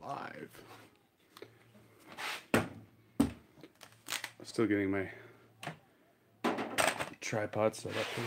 live. Still getting my tripod set up here.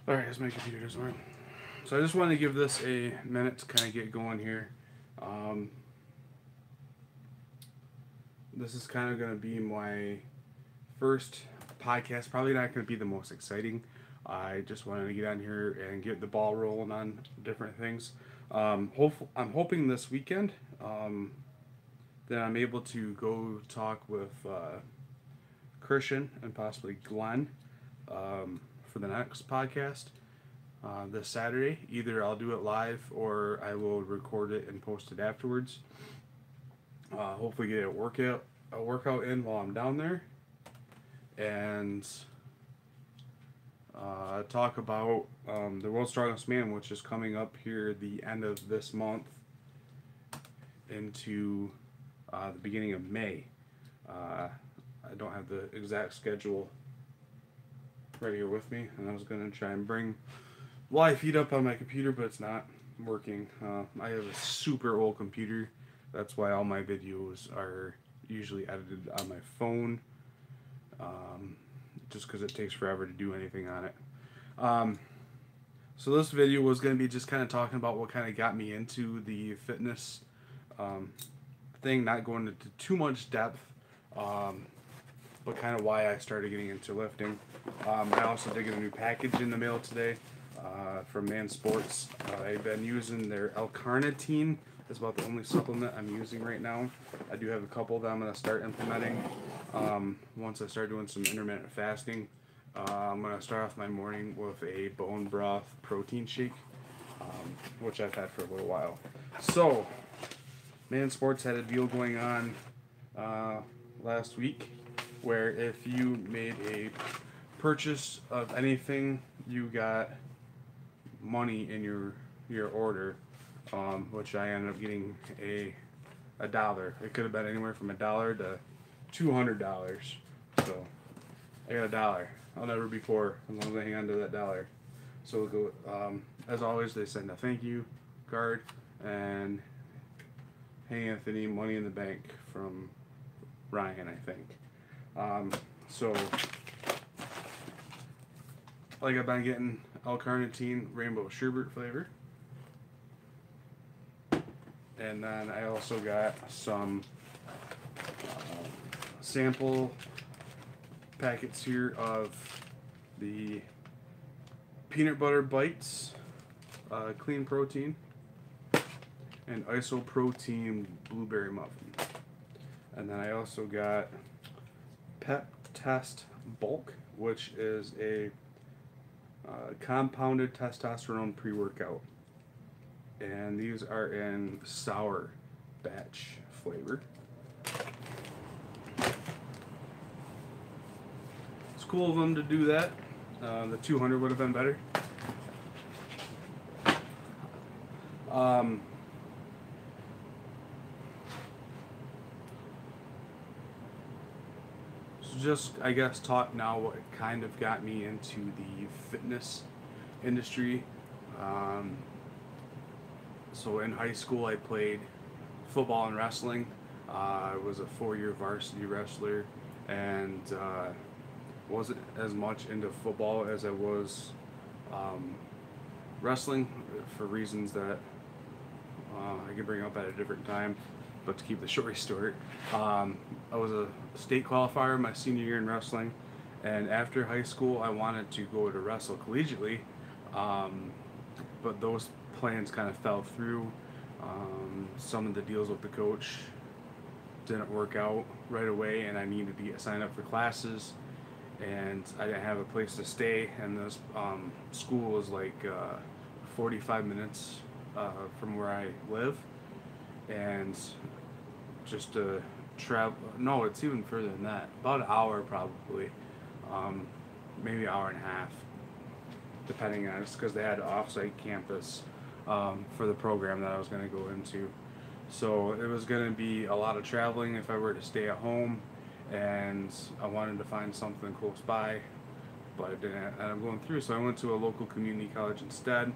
Alright, as my computer doesn't work. So I just wanted to give this a minute to kind of get going here. This is kind of going to be my first podcast. Probably not going to be the most exciting. I just wanted to get on here and get the ball rolling on different things. I'm hoping this weekend that I'm able to go talk with Christian and possibly Glenn for the next podcast this Saturday. Either I'll do it live or I will record it and post it afterwards. Hopefully get a workout in while I'm down there, and talk about the World's Strongest Man, which is coming up here the end of this month into the beginning of May. I don't have the exact schedule right here with me, and I was going to try and bring live feed up on my computer, but it's not working. I have a super old computer. That's why all my videos are usually edited on my phone, just because it takes forever to do anything on it. So this video was going to be just kind of talking about what kind of got me into the fitness thing, not going into too much depth, but kind of why I started getting into lifting. I also did get a new package in the mail today from Man Sports. I've been using their L-carnitine. It's about the only supplement I'm using right now. I do have a couple that I'm going to start implementing once I start doing some intermittent fasting. I'm going to start off my morning with a bone broth protein shake, which I've had for a little while. So, Man Sports had a deal going on last week where if you made a purchase of anything, you got money in your order, which I ended up getting a $1. It could have been anywhere from $1 to $200. So I got $1. I'll never be poor as long as I hang on to that $1. So we'll go, as always, they send a thank you card and Hey Anthony, money in the bank from Ryan, I think. So like I've been getting L-carnitine rainbow sherbet flavor, and then I also got some sample packets here of the peanut butter bites, clean protein, and isoprotein blueberry muffin. And then I also got Pep Test Bulk, which is a compounded testosterone pre-workout. And these are in sour batch flavor. It's cool of them to do that. The 200 would have been better. just, I guess, talk now what kind of got me into the fitness industry. Um, so in high school, I played football and wrestling. I was a 4-year varsity wrestler, and wasn't as much into football as I was um, wrestling for reasons that I can bring up at a different time. But to keep the story short, I was a state qualifier my senior year in wrestling, and after high school, I wanted to go to wrestle collegiately, um, but those plans kind of fell through. Some of the deals with the coach didn't work out right away, and I needed to get signed up for classes, and I didn't have a place to stay, and this school was like 45 minutes from where I live, and just to travel, no, it's even further than that, about an hour probably, um, maybe an hour and a half, depending on, it's because they had an off-site campus for the program that I was going to go into. So it was going to be a lot of traveling if I were to stay at home, and I wanted to find something close by, but I didn't end up going through. So I went to a local community college instead,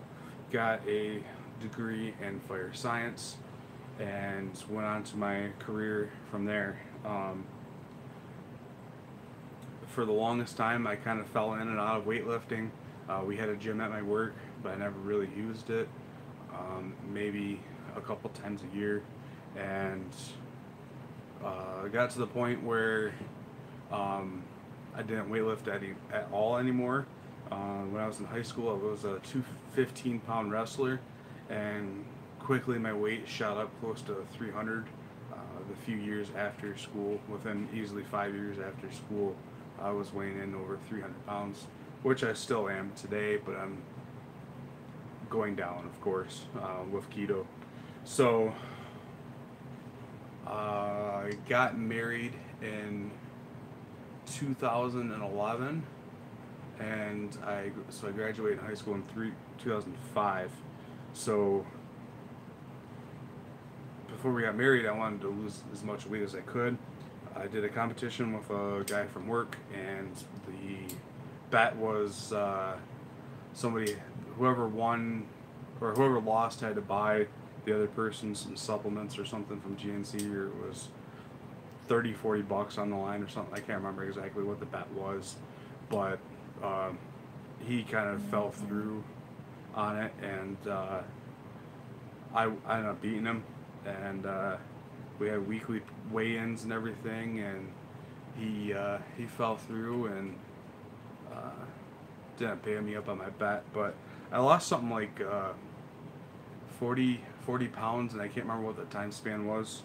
got a degree in fire science, and went on to my career from there. For the longest time, I kind of fell in and out of weightlifting. We had a gym at my work, but I never really used it. Maybe a couple times a year, and got to the point where I didn't weightlift at all anymore. When I was in high school, I was a 215-pound wrestler, and quickly my weight shot up close to 300. The few years after school, within easily 5 years after school, I was weighing in over 300 pounds, which I still am today, but I'm going down, of course, with keto. So I got married in 2011, and I graduated high school in 2005. So before we got married, I wanted to lose as much weight as I could. I did a competition with a guy from work, and the bet was whoever won or whoever lost had to buy the other person some supplements or something from GNC, or it was 30-40 bucks on the line or something. I can't remember exactly what the bet was, but he kind of fell through on it, and I ended up beating him, and we had weekly weigh-ins and everything, and he fell through and didn't pay me up on my bet, but I lost something like 40 pounds, and I can't remember what the time span was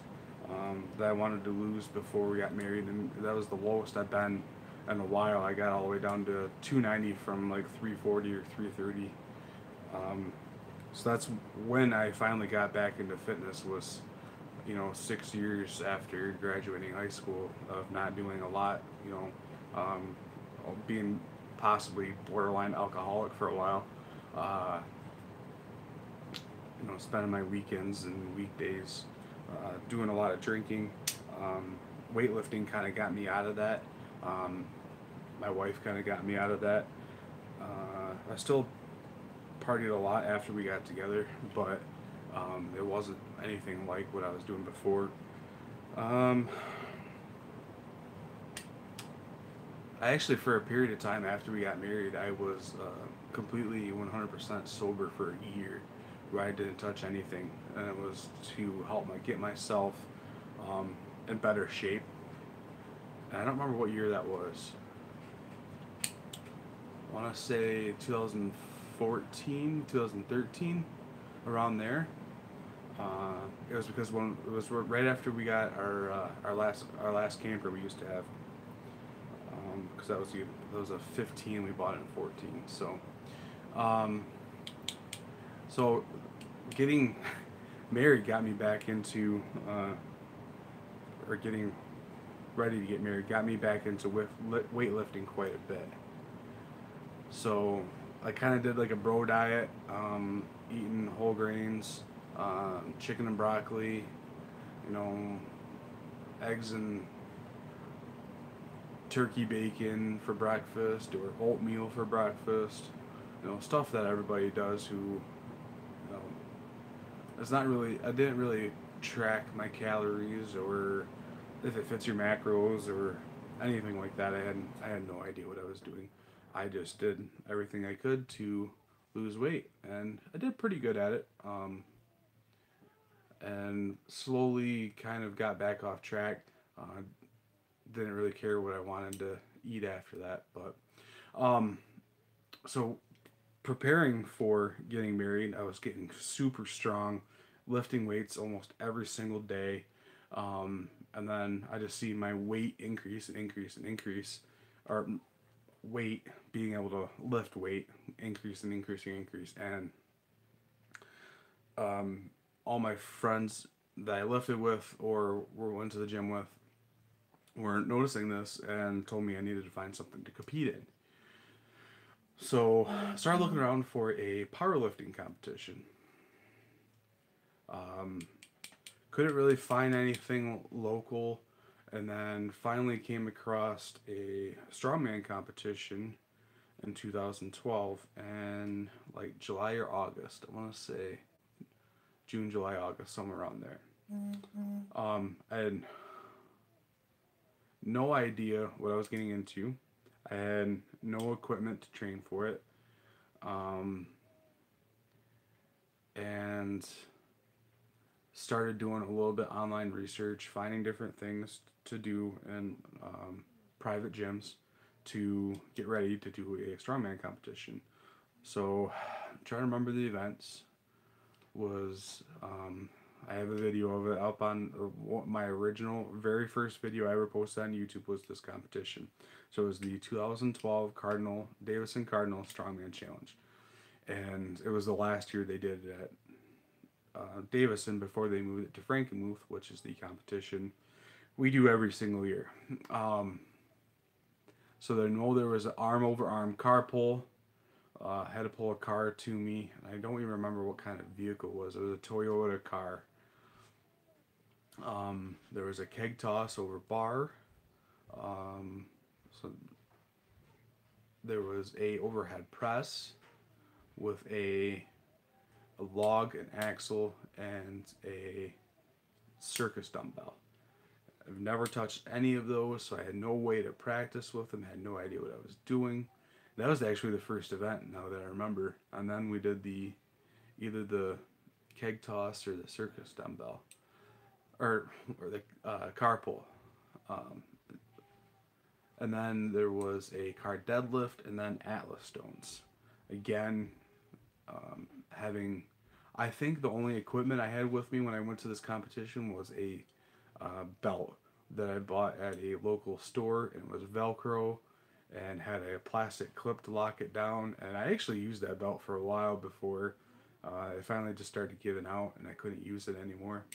that I wanted to lose before we got married, and that was the lowest I've been in a while. I got all the way down to 290 from like 340 or 330. So that's when I finally got back into fitness, was 6 years after graduating high school of not doing a lot, being possibly borderline alcoholic for a while, spending my weekends and weekdays doing a lot of drinking. Weightlifting kind of got me out of that. My wife kind of got me out of that. I still partied a lot after we got together, but it wasn't anything like what I was doing before. I actually, for a period of time after we got married, I was completely 100% sober for a year, where I didn't touch anything, and it was to help get myself in better shape. And I don't remember what year that was. I want to say 2014, 2013, around there. It was because it was right after we got our last camper we used to have, because that was a 15, we bought it in 14. So getting married got me back into or getting ready to get married got me back into weightlifting quite a bit. So I kind of did like a bro diet, eating whole grains, chicken and broccoli, eggs and turkey bacon for breakfast or oatmeal for breakfast. You know, stuff that everybody does who, you know, it's not really, I didn't really track my calories or if it fits your macros or anything like that. I had no idea what I was doing. I just did everything I could to lose weight, and I did pretty good at it. And slowly kind of got back off track. Uh, didn't really care what I wanted to eat after that, but um, so preparing for getting married, I was getting super strong, lifting weights almost every single day. And then I just see my weight increase and increase and increase, or weight, being able to lift weight, increase and increase and increase. And all my friends that I lifted with or went to the gym with were noticing this and told me I needed to find something to compete in. So I started looking around for a powerlifting competition. Um, couldn't really find anything local, and then finally came across a strongman competition in 2012, and like July or August, I want to say June, July, August, somewhere around there. I had no idea what I was getting into. I had no equipment to train for it. Um, and started doing a little bit online research, finding different things to do in private gyms to get ready to do a strongman competition. So, trying to remember the events was I have a video of it up on my original, very first video I ever posted on YouTube was this competition. So it was the 2012 Davison Cardinal Strongman Challenge, and it was the last year they did it at Davison before they moved it to Frankenmuth, which is the competition we do every single year. So they know there was an arm over arm car pull. Had to pull a car to me. I don't even remember what kind of vehicle it was. It was a Toyota car. There was a keg toss over bar. So there was a overhead press with a log, an axle, and a circus dumbbell. I've never touched any of those, so I had no way to practice with them, had no idea what I was doing. That was actually the first event, now that I remember. And then we did either the keg toss or the circus dumbbell, or the car pull. Um, and then there was a car deadlift, and then Atlas stones. Again, I think the only equipment I had with me when I went to this competition was a belt that I bought at a local store, and it was Velcro and had a plastic clip to lock it down. And I actually used that belt for a while before it finally just started giving out and I couldn't use it anymore.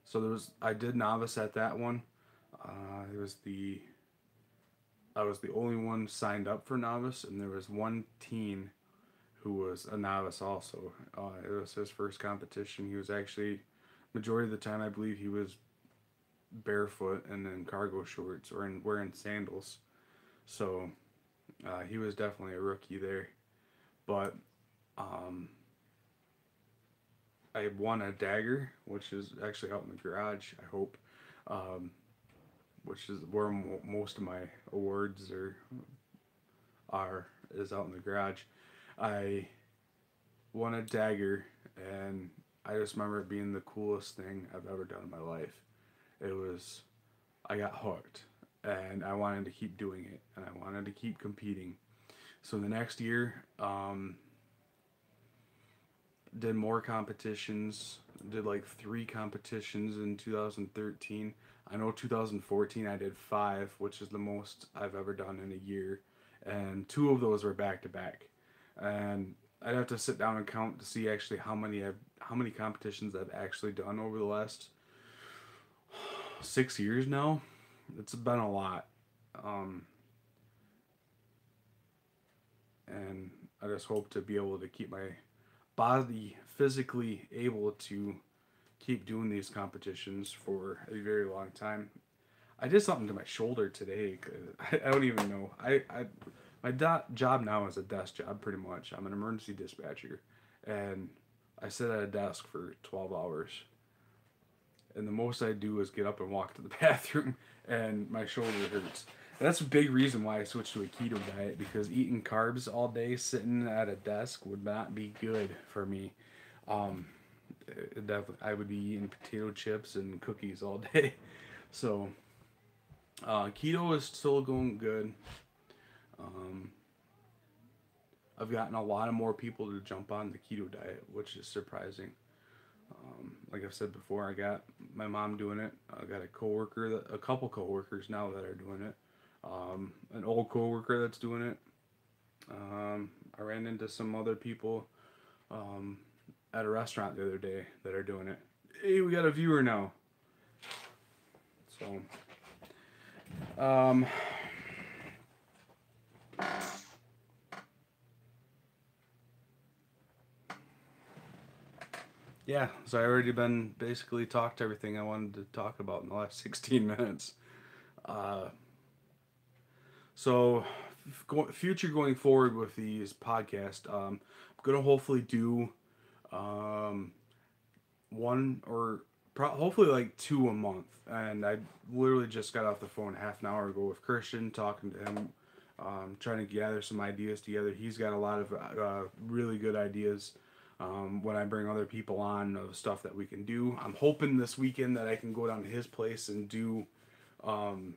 So I did novice at that one. It was I was the only one signed up for novice, and there was one teen who was a novice also. It was his first competition. He was actually, majority of the time, I believe he was barefoot and in cargo shorts or wearing sandals. So he was definitely a rookie there. But I won a dagger, which is actually out in the garage, I hope. Um, which is where most of my awards is out in the garage. I won a dagger, and I just remember it being the coolest thing I've ever done in my life. I got hooked, and I wanted to keep doing it, and I wanted to keep competing. So the next year, did more competitions, did like 3 competitions in 2013. I know 2014 I did 5, which is the most I've ever done in a year, and 2 of those were back to back. And I'd have to sit down and count to see actually how many competitions I've actually done over the last 6 years now. It's been a lot. And I just hope to be able to keep my body physically able to keep doing these competitions for a very long time. I did something to my shoulder today. 'Cause I don't even know. My job now is a desk job, pretty much. I'm an emergency dispatcher, and I sit at a desk for 12 hours. And the most I do is get up and walk to the bathroom, and my shoulder hurts. And that's a big reason why I switched to a keto diet, because eating carbs all day sitting at a desk would not be good for me. Um, I would be eating potato chips and cookies all day. So keto is still going good. Um, I've gotten a lot of more people to jump on the keto diet, which is surprising. Like I've said before, I got my mom doing it. I got a couple coworkers now that are doing it. An old coworker that's doing it. I ran into some other people um, at a restaurant the other day that are doing it. Hey, we got a viewer now. So, um, yeah, so I already been basically talked everything I wanted to talk about in the last 16 minutes. Uh, so, future going forward with these podcasts, I'm gonna hopefully do um, one or hopefully like two a month. And I literally just got off the phone half an hour ago with Christian, talking to him, trying to gather some ideas together. He's got a lot of really good ideas. When I bring other people on of stuff that we can do, I'm hoping this weekend that I can go down to his place and um,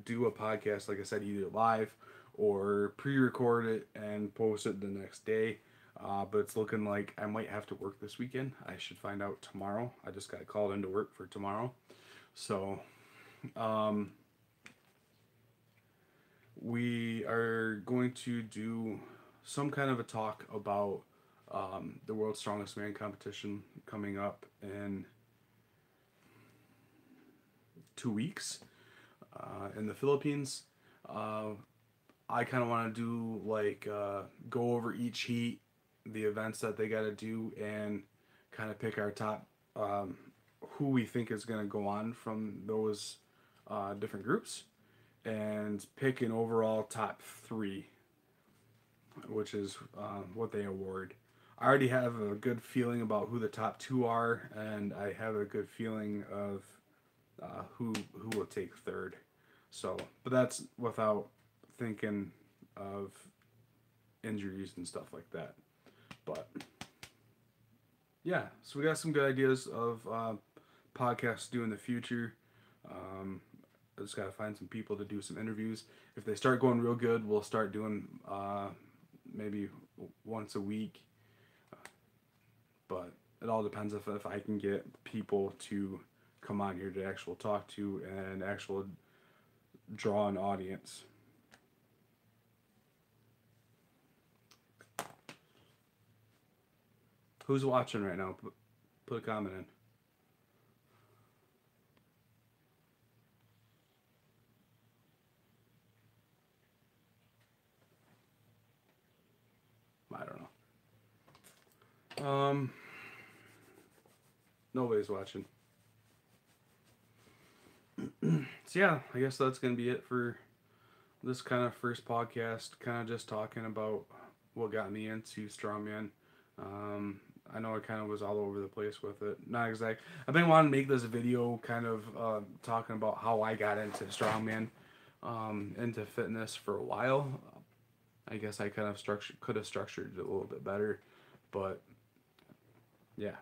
do a podcast. Like I said, either live or pre-record it and post it the next day. But it's looking like I might have to work this weekend. I should find out tomorrow. I just got called into work for tomorrow. So, um, we are going to do some kind of a talk about the World's Strongest Man competition coming up in 2 weeks in the Philippines. I kind of want to do like go over each heat, the events that they got to do, and kind of pick our top who we think is going to go on from those different groups, and pick an overall top three, which is what they award. I already have a good feeling about who the top two are, and I have a good feeling of who will take third. So, but that's without thinking of injuries and stuff like that. But yeah, so we got some good ideas of podcasts to do in the future. I just gotta find some people to do some interviews. If they start going real good, we'll start doing maybe once a week. But it all depends if I can get people to come on here to actually talk to and actual draw an audience. Who's watching right now? Put a comment in. I don't know. Nobody's watching. So yeah, I guess that's gonna be it for this kind of first podcast. Kind of just talking about what got me into Strongman. I know I kind of was all over the place with it. Not exact. I've been wanting to make this video kind of talking about how I got into Strongman, into fitness for a while. I guess I kind of could have structured it a little bit better, but yeah.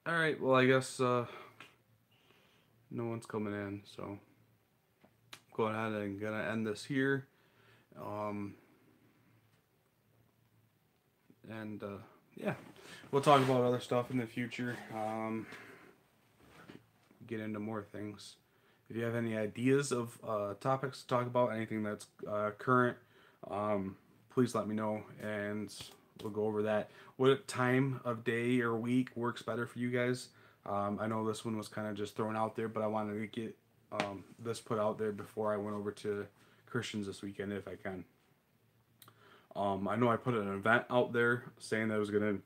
All right. Well, I guess no one's coming in, so going ahead and gonna end this here. Um, and yeah, we'll talk about other stuff in the future. Get into more things. If you have any ideas of topics to talk about, anything that's current, please let me know, and we'll go over that. What time of day or week works better for you guys? I know this one was kind of just thrown out there, but I wanted to get this put out there before I went over to Christian's this weekend, if I can. I know I put an event out there saying that I was gonna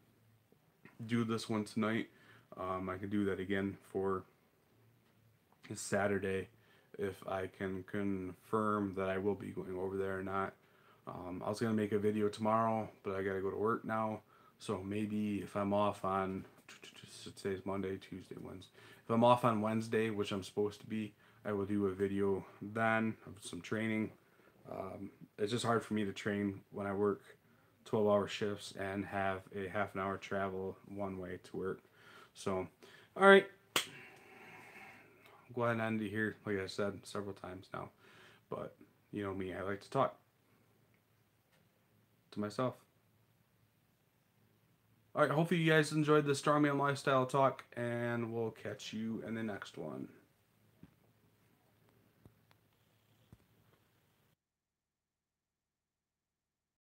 do this one tonight. I can do that again for Saturday if I can confirm that I will be going over there or not. I was gonna make a video tomorrow, but I gotta go to work now. So maybe if I'm off on today's Monday, Tuesday, Wednesday. If I'm off on Wednesday, which I'm supposed to be, I will do a video then of some training. It's just hard for me to train when I work 12-hour shifts and have a half an hour travel one way to work. So, all right, go ahead and end it here. Like I said several times now, but you know me, I like to talk to myself. All right, hopefully you guys enjoyed the Strongman lifestyle talk, and we'll catch you in the next one.